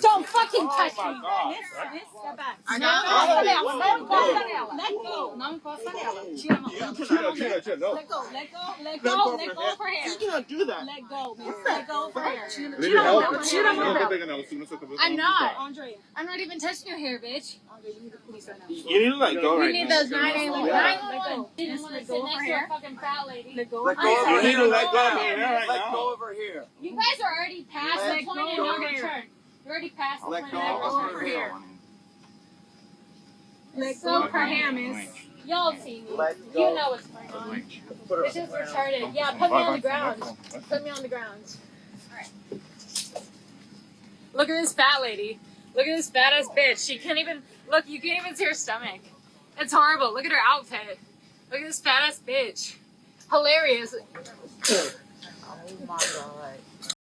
Don't fucking touch me. Miss, step back. Não encosta nela, não encosta nela. Let go, não encosta nela. Tira a mão. Chill. No. Let go of her hair. You cannot do that. Let go, miss. Let go of her hair. Leave it help. Tira a mão. I'm not. Andrea. I'm not even touching your hair, bitch. Andrea, you need the police right now. You need to let go We right need now. those 911. Didn't Miss, want to let sit go of next her to a hair. fucking fat lady. Let go Let of go her of hair. You need to let go of now. her hair right Let now. go of her hair. You guys are already past Let the point of go no of her hair. return. You're already past the Let point go of no of return. her hair. Let So go of her hair, miss. Y'all see me. Let You go. know what's going on. Put her It's just retarded. Yeah, put me on the ground. Put me on the ground. Alright. Look at this fat lady. Look at this fat ass bitch. She can't even look, you can't even see her stomach. It's horrible. Look at her outfit. Look at this fat ass bitch. Hilarious. Oh my god.